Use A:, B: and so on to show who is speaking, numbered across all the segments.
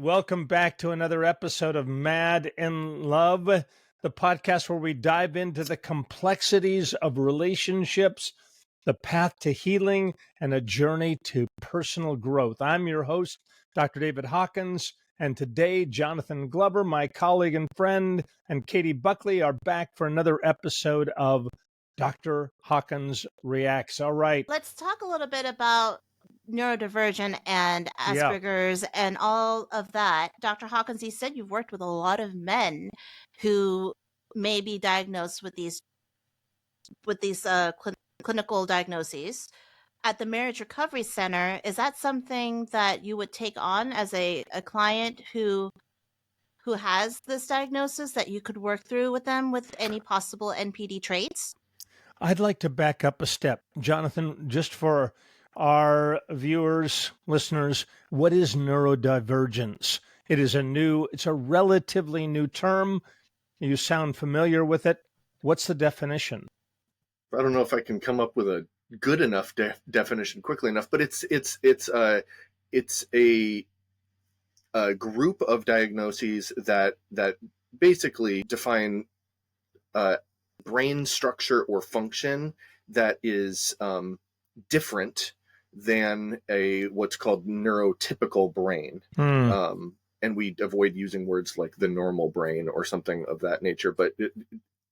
A: Welcome back to another episode of Mad in Love, the podcast where we dive into the complexities of relationships, the path to healing, and a journey to personal growth. I'm your host, Dr. David Hawkins, and today Jonathan Glover, my colleague and friend, and Katie Buckley are back for another episode of Dr. Hawkins Reacts. All right.
B: Let's talk a little bit about neurodivergent and Asperger's and all of that. Dr. Hawkins, you said you've worked with a lot of men who may be diagnosed with these clinical diagnoses. At the Marriage Recovery Center, is that something that you would take on as a client who has this diagnosis, that you could work through with them with any possible NPD traits?
A: I'd like to back up a step. Jonathan, just for our viewers, listeners, what is neurodivergence? It's a relatively new term. You sound familiar with it. What's the definition?
C: I don't know if I can come up with a good enough definition quickly enough, but it's a group of diagnoses that basically define brain structure or function that is different than what's called neurotypical brain. And we avoid using words like the normal brain or something of that nature, but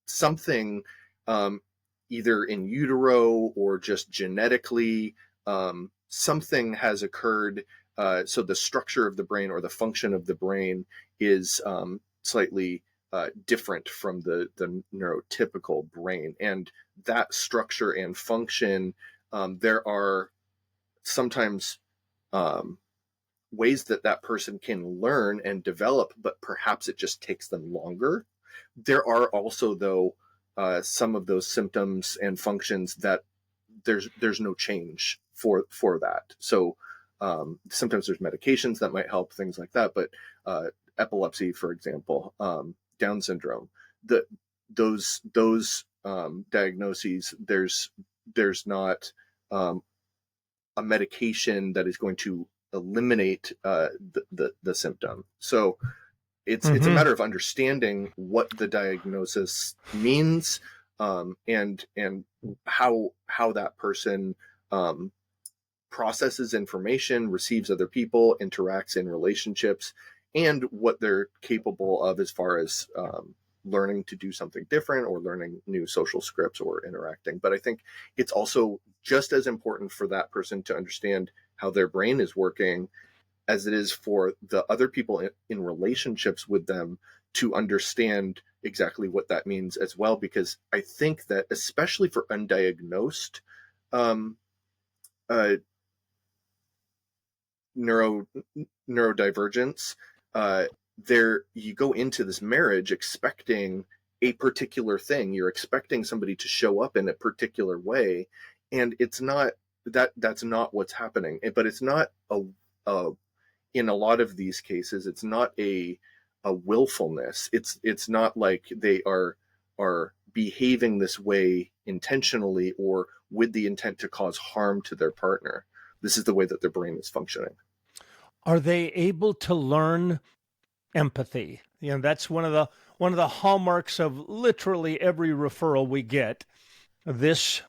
C: something either in utero or just genetically, something has occurred. So the structure of the brain or the function of the brain is slightly different from the neurotypical brain. And that structure and function, there are sometimes ways that person can learn and develop, but perhaps it just takes them longer. There are also, though, some of those symptoms and functions that there's no change for that. So sometimes there's medications that might help, things like that. But epilepsy, for example, Down syndrome, those diagnoses, there's not a medication that is going to eliminate the symptom. So it's a matter of understanding what the diagnosis means, and how that person processes information, receives other people, interacts in relationships, and what they're capable of as far as learning to do something different or learning new social scripts or interacting. But I think it's also just as important for that person to understand how their brain is working as it is for the other people in relationships with them to understand exactly what that means as well. Because I think that especially for undiagnosed neurodivergence, you go into this marriage expecting a particular thing. You're expecting somebody to show up in a particular way, and it's not that's not what's happening. But it's not in a lot of these cases, it's not a willfulness. It's not like they are behaving this way intentionally or with the intent to cause harm to their partner. This is the way that their brain is functioning.
A: Are they able to learn empathy? That's one of the hallmarks of literally every referral we get. This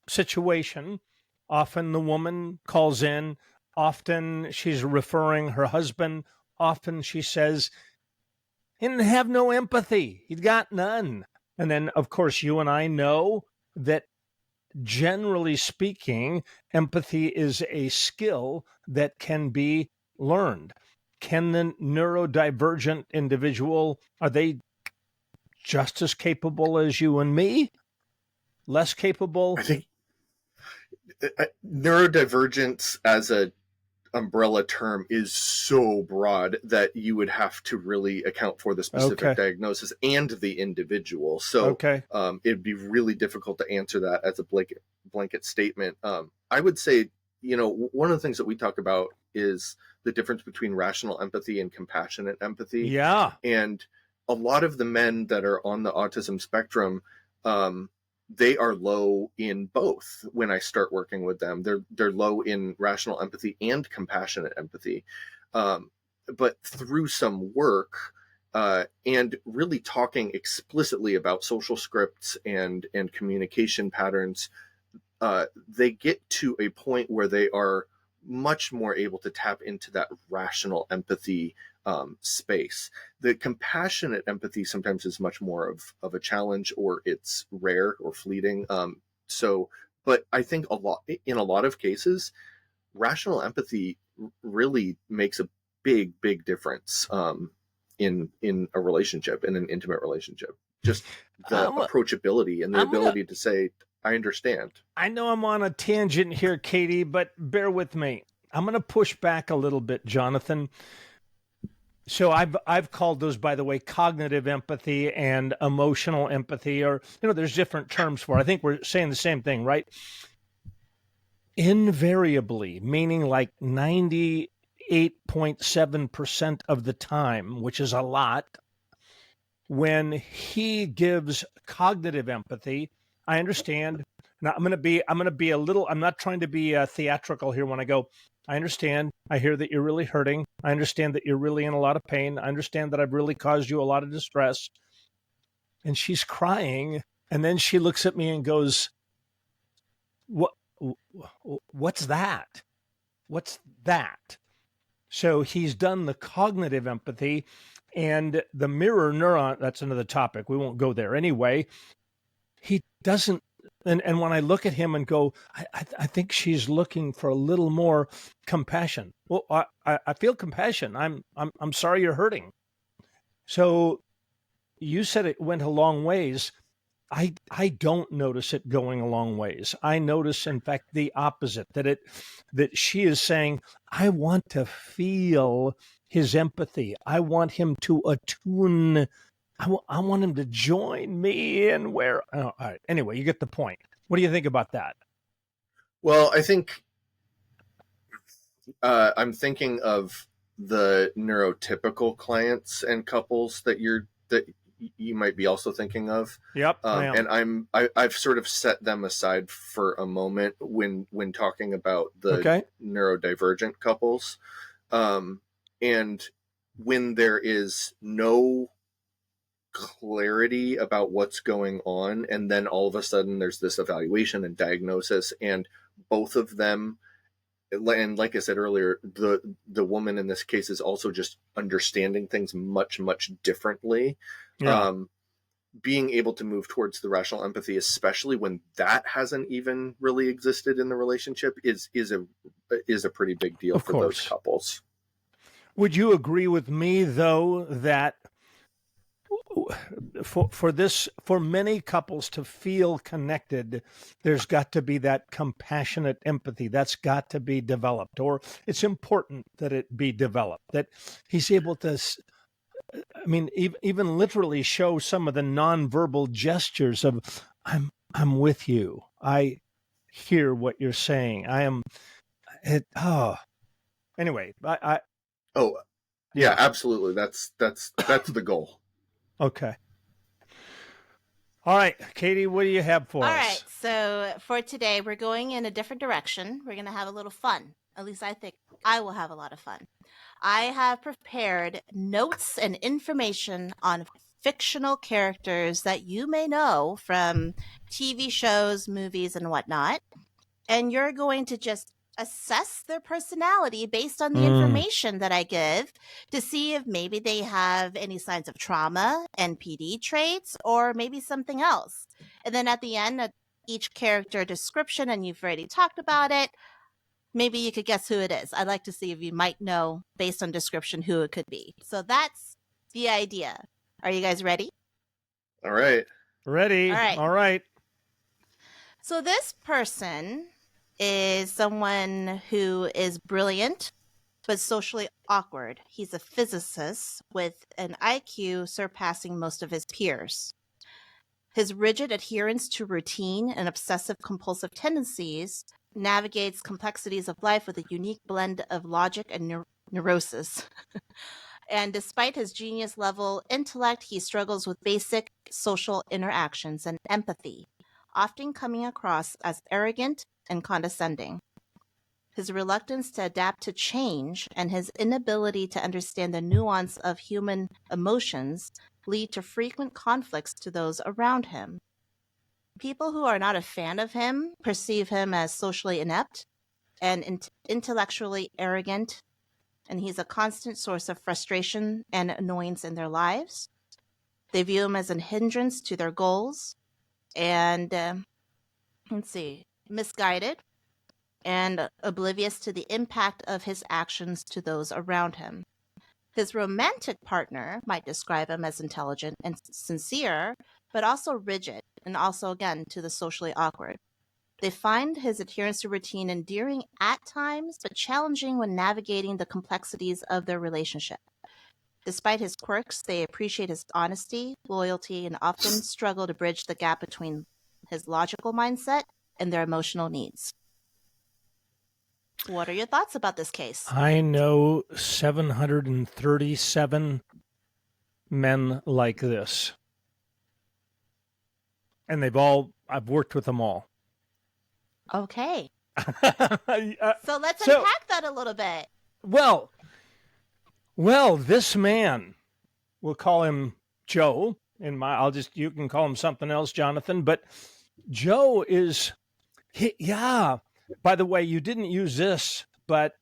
A: situation, often the woman calls in, often she's referring her husband, often she says, he didn't have no empathy, he'd got none. And then, of course, you and I know that generally speaking, empathy is a skill that can be learned. Can the neurodivergent individual, are they just as capable as you and me? Less capable?
C: I think neurodivergence as a umbrella term is so broad that you would have to really account for the specific diagnosis and the individual. So it'd be really difficult to answer that as a blanket statement. I would say, one of the things that we talk about is the difference between rational empathy and compassionate empathy.
A: Yeah.
C: And a lot of the men that are on the autism spectrum, they are low in both. When I start working with them, they're low in rational empathy and compassionate empathy. through some work, and really talking explicitly about social scripts and communication patterns, they get to a point where they are much more able to tap into that rational empathy space. The compassionate empathy sometimes is much more of a challenge, or it's rare or fleeting. But I think in a lot of cases, rational empathy really makes a big difference in a relationship, in an intimate relationship. Just the approachability and the ability to say, I understand.
A: I know I'm on a tangent here, Katie, but bear with me. I'm going to push back a little bit, Jonathan. So I've called those, by the way, cognitive empathy and emotional empathy, or, there's different terms for it. I think we're saying the same thing, right? Invariably, meaning like 98.7% of the time, which is a lot, when he gives cognitive empathy, I understand. Now I'm going to be a little, I'm not trying to be theatrical here when I go, I understand. I hear that you're really hurting. I understand that you're really in a lot of pain. I understand that I've really caused you a lot of distress. And she's crying. And then she looks at me and goes, what's that? What's that? So he's done the cognitive empathy, and the mirror neuron, that's another topic. We won't go there anyway. He doesn't, and when I look at him and go, I think she's looking for a little more compassion. Well, I feel compassion. I'm sorry you're hurting. So you said it went a long ways. I don't notice it going a long ways. I notice, in fact, the opposite, that she is saying, I want to feel his empathy. I want him to attune. I want him to join me in where. Oh, all right. Anyway, you get the point. What do you think about that?
C: Well, I think I'm thinking of the neurotypical clients and couples that you might be also thinking of.
A: Yep.
C: And I've sort of set them aside for a moment when talking about the neurodivergent couples. And when there is no clarity about what's going on, and then all of a sudden there's this evaluation and diagnosis, and both of them, and like I said earlier, the woman in this case is also just understanding things much differently. Yeah. Being able to move towards the rational empathy, especially when that hasn't even really existed in the relationship, is a pretty big deal for those couples.
A: Would you agree with me, though, that for many couples to feel connected, there's got to be that compassionate empathy that's got to be developed, or it's important that it be developed, that he's able to, I mean, even literally show some of the nonverbal gestures of, I'm with you. I hear what you're saying. Anyway,
C: yeah, absolutely. That's the goal.
A: Okay. All right, Katie, what do you have for us?
B: All right, so for today, we're going in a different direction. We're going to have a little fun. At least I think I will have a lot of fun. I have prepared notes and information on fictional characters that you may know from TV shows, movies, and whatnot. And you're going to just assess their personality based on the information that I give to see if maybe they have any signs of trauma, NPD traits, or maybe something else. And then at the end of each character description, and you've already talked about it, maybe you could guess who it is. I'd like to see if you might know based on description who it could be. So that's the idea. Are you guys ready?
C: All right.
A: Ready. All right.
B: So this person is someone who is brilliant, but socially awkward. He's a physicist with an IQ surpassing most of his peers. His rigid adherence to routine and obsessive-compulsive tendencies navigates complexities of life with a unique blend of logic and neurosis. And despite his genius-level intellect, he struggles with basic social interactions and empathy, often coming across as arrogant and condescending. His reluctance to adapt to change and his inability to understand the nuance of human emotions lead to frequent conflicts to those around him. People who are not a fan of him perceive him as socially inept and intellectually arrogant, and he's a constant source of frustration and annoyance in their lives. They view him as a hindrance to their goals and, misguided and oblivious to the impact of his actions to those around him. His romantic partner might describe him as intelligent and sincere, but also rigid, and also, again, to the socially awkward. They find his adherence to routine endearing at times, but challenging when navigating the complexities of their relationship. Despite his quirks, they appreciate his honesty, loyalty, and often struggle to bridge the gap between his logical mindset and their emotional needs. What are your thoughts about this case?
A: I know 737 men like this. And I've worked with them all.
B: Okay. So let's
A: So-
B: unpack that a little bit.
A: Well, this man, we'll call him Joe. You can call him something else, Jonathan. But Joe is, By the way, you didn't use this, but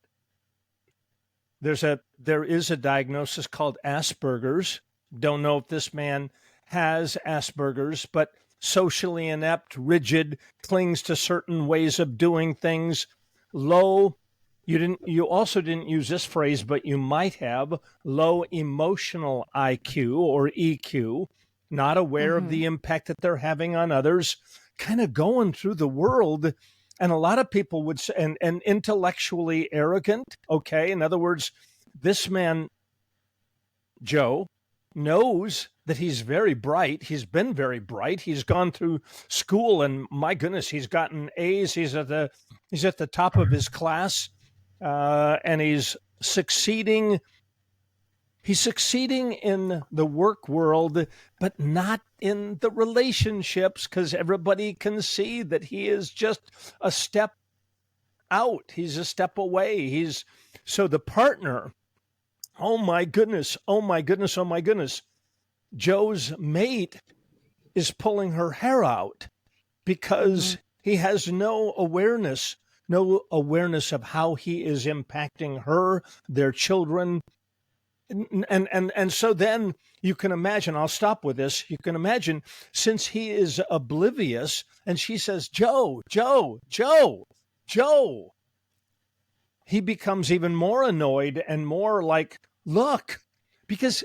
A: there is a diagnosis called Asperger's. Don't know if this man has Asperger's, but socially inept, rigid, clings to certain ways of doing things, low. You also didn't use this phrase, but you might have low emotional IQ or EQ, not aware of the impact that they're having on others, kind of going through the world. And a lot of people would say, and intellectually arrogant. Okay. In other words, this man, Joe, knows that he's very bright. He's been very bright. He's gone through school, and my goodness, he's gotten A's. He's at the top of his class, and he's succeeding. He's succeeding in the work world, but not in the relationships, because everybody can see that he is just a step out. He's a step away. So the partner, oh my goodness. Joe's mate is pulling her hair out because he has no awareness of how he is impacting her, their children. And so then you can imagine, I'll stop with this. You can imagine, since he is oblivious and she says, Joe, he becomes even more annoyed and more like, look, because,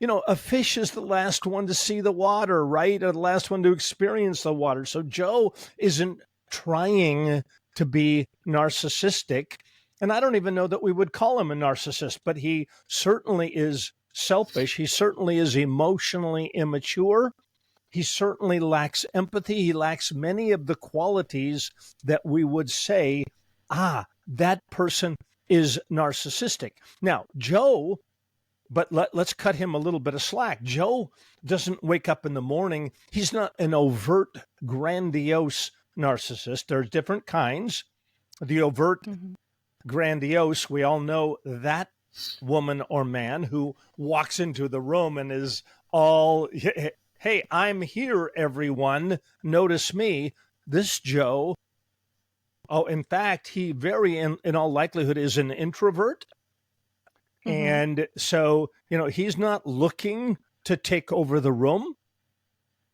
A: a fish is the last one to see the water, right? Or the last one to experience the water. So Joe isn't trying to be narcissistic. And I don't even know that we would call him a narcissist, but he certainly is selfish. He certainly is emotionally immature. He certainly lacks empathy. He lacks many of the qualities that we would say, that person is narcissistic. Now, Joe, but let's cut him a little bit of slack. Joe doesn't wake up in the morning. He's not an overt, grandiose narcissist. There's different kinds. The overt, grandiose, we all know that woman or man who walks into the room and is all, hey, I'm here, everyone. Notice me. This Joe, in fact, he in all likelihood is an introvert. And so, he's not looking to take over the room,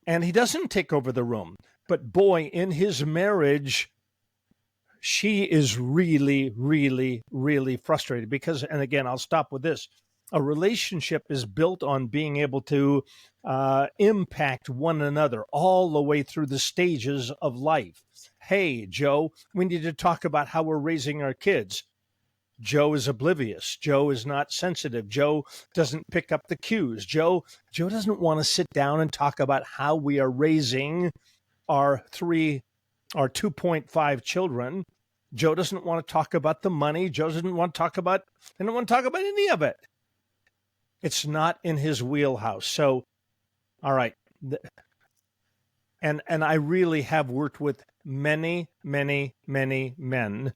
A: and he doesn't take over the room. But boy, in his marriage, she is really, really, really frustrated because, and again, I'll stop with this. A relationship is built on being able to impact one another all the way through the stages of life. Hey, Joe, we need to talk about how we're raising our kids. Joe is oblivious. Joe is not sensitive. Joe doesn't pick up the cues. Joe doesn't want to sit down and talk about how we are raising our 2.5 children. Joe doesn't want to talk about the money. Joe doesn't want to talk about any of it. It's not in his wheelhouse. So, all right. And I really have worked with many, many, many men.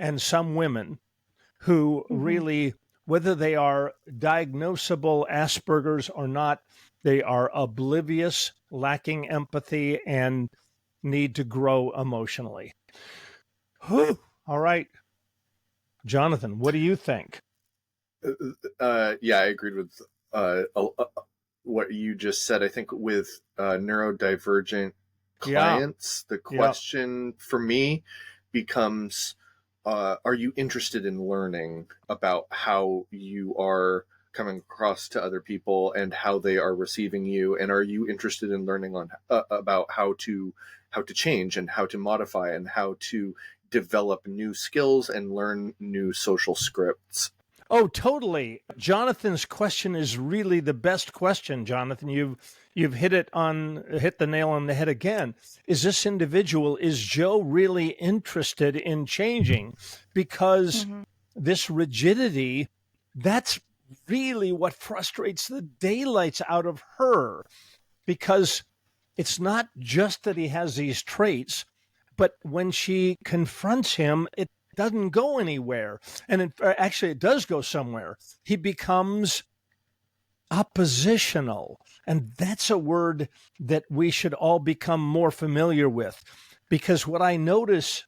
A: and some women who really, whether they are diagnosable Asperger's or not, they are oblivious, lacking empathy, and need to grow emotionally. Whew. All right. Jonathan, what do you think?
C: Yeah, I agreed with what you just said. I think with neurodivergent clients, the question for me becomes, are you interested in learning about how you are coming across to other people and how they are receiving you? And are you interested in learning on about how to change and how to modify and how to develop new skills and learn new social scripts?
A: Oh, totally. Jonathan's question is really the best question, Jonathan. You've hit the nail on the head again. Is Joe really interested in changing? Because this rigidity, that's really what frustrates the daylights out of her, because it's not just that he has these traits, but when she confronts him, it doesn't go anywhere. And actually, it does go somewhere. He becomes oppositional. And that's a word that we should all become more familiar with. Because what I notice,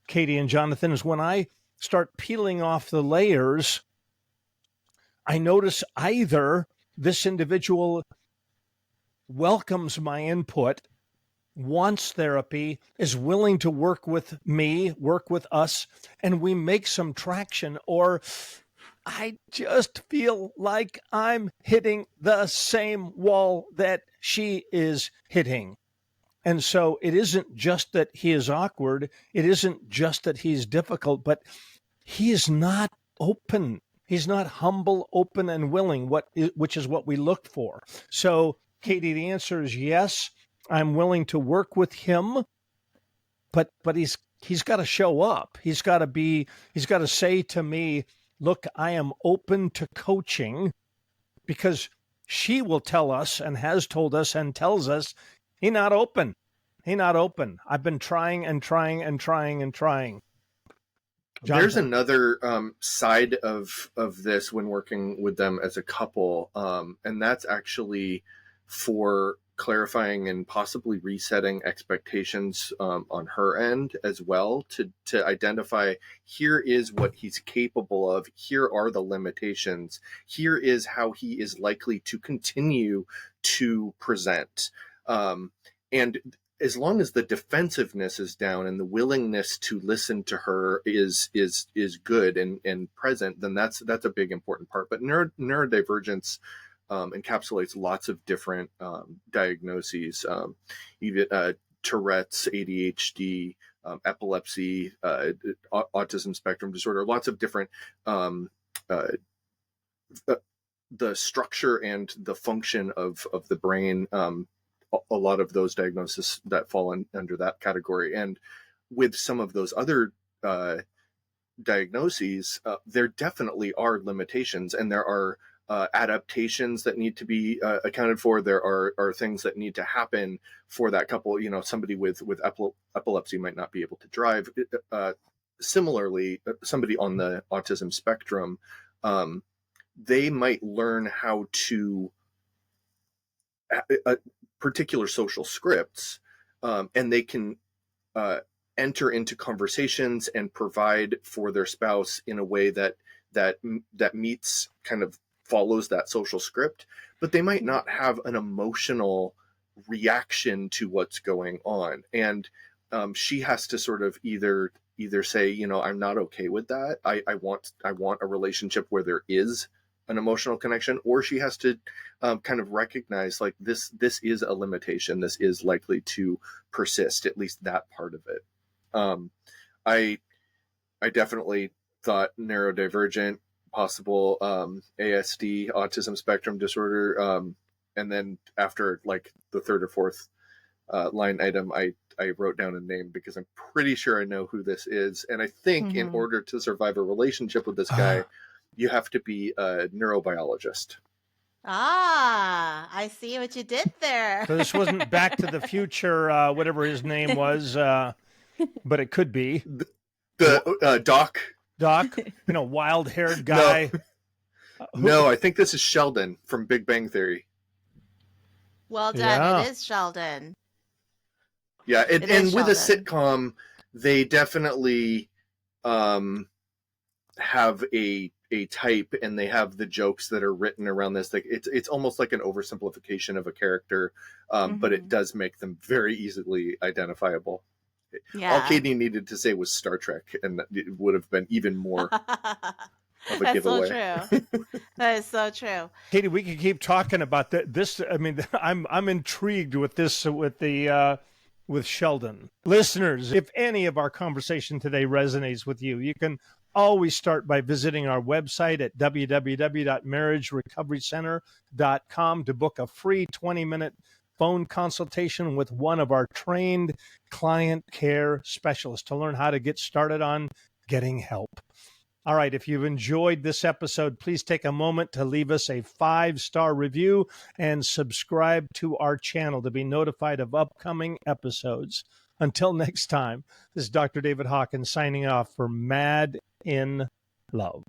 A: Katie and Jonathan, is when I start peeling off the layers, I notice either this individual welcomes my input, wants therapy, is willing to work with me, work with us, and we make some traction, or I just feel like I'm hitting the same wall that she is hitting. And so it isn't just that he is awkward. It isn't just that he's difficult, but he is not open. He's not humble, open, and willing, which is what we look for. So, Katie, the answer is yes. I'm willing to work with him, but he's got to show up. He's got to say to me, look, I am open to coaching, because she will tell us and has told us and tells us he's not open. He's not open. I've been trying and trying and trying and trying. Jonathan.
C: There's another side of this when working with them as a couple, and that's actually for clarifying and possibly resetting expectations on her end as well, to identify, here is what he's capable of, here are the limitations, here is how he is likely to continue to present, and as long as the defensiveness is down and the willingness to listen to her is good and present, then that's a big important part. But neurodivergence encapsulates lots of different diagnoses, even Tourette's, ADHD, epilepsy, autism spectrum disorder, lots of different, the structure and the function of the brain, a lot of those diagnoses that fall under that category. And with some of those other diagnoses, there definitely are limitations, and there are adaptations that need to be accounted for. There are things that need to happen for that couple. You know, somebody with epilepsy might not be able to drive. Similarly, somebody on the autism spectrum, they might learn how to particular social scripts, and they can enter into conversations and provide for their spouse in a way that meets, kind of follows that social script, but they might not have an emotional reaction to what's going on. And she has to sort of either say, you know, I'm not okay with that. I want a relationship where there is an emotional connection, or she has to kind of recognize, like, this is a limitation. This is likely to persist, at least that part of it. I definitely thought neurodivergent, possible ASD, autism spectrum disorder, and then after like the third or fourth line item, I wrote down a name because I'm pretty sure I know who this is. And I think in order to survive a relationship with this guy, you have to be a neurobiologist.
B: Ah, I see what you did there.
A: So this wasn't Back to the Future, whatever his name was, but it could be.
C: The Doc.
A: Doc, wild-haired guy.
C: No, I think this is Sheldon from Big Bang Theory.
B: Well done.
A: Yeah.
B: It is Sheldon.
C: Yeah,
B: It
C: and
B: is
C: with a
B: Sheldon.
C: sitcom, they definitely have a type, and they have the jokes that are written around this. Like it's almost like an oversimplification of a character, but it does make them very easily identifiable.
B: Yeah.
C: All Katie needed to say was Star Trek, and it would have been even more of a
B: That's
C: giveaway.
B: so true. That is so true.
A: Katie, we could keep talking about this. I mean, I'm intrigued with this, with Sheldon. Listeners, if any of our conversation today resonates with you, you can always start by visiting our website at www.marriagerecoverycenter.com to book a free 20-minute phone consultation with one of our trained client care specialists to learn how to get started on getting help. All right, if you've enjoyed this episode, please take a moment to leave us a 5-star review and subscribe to our channel to be notified of upcoming episodes. Until next time, this is Dr. David Hawkins signing off for Mad in Love.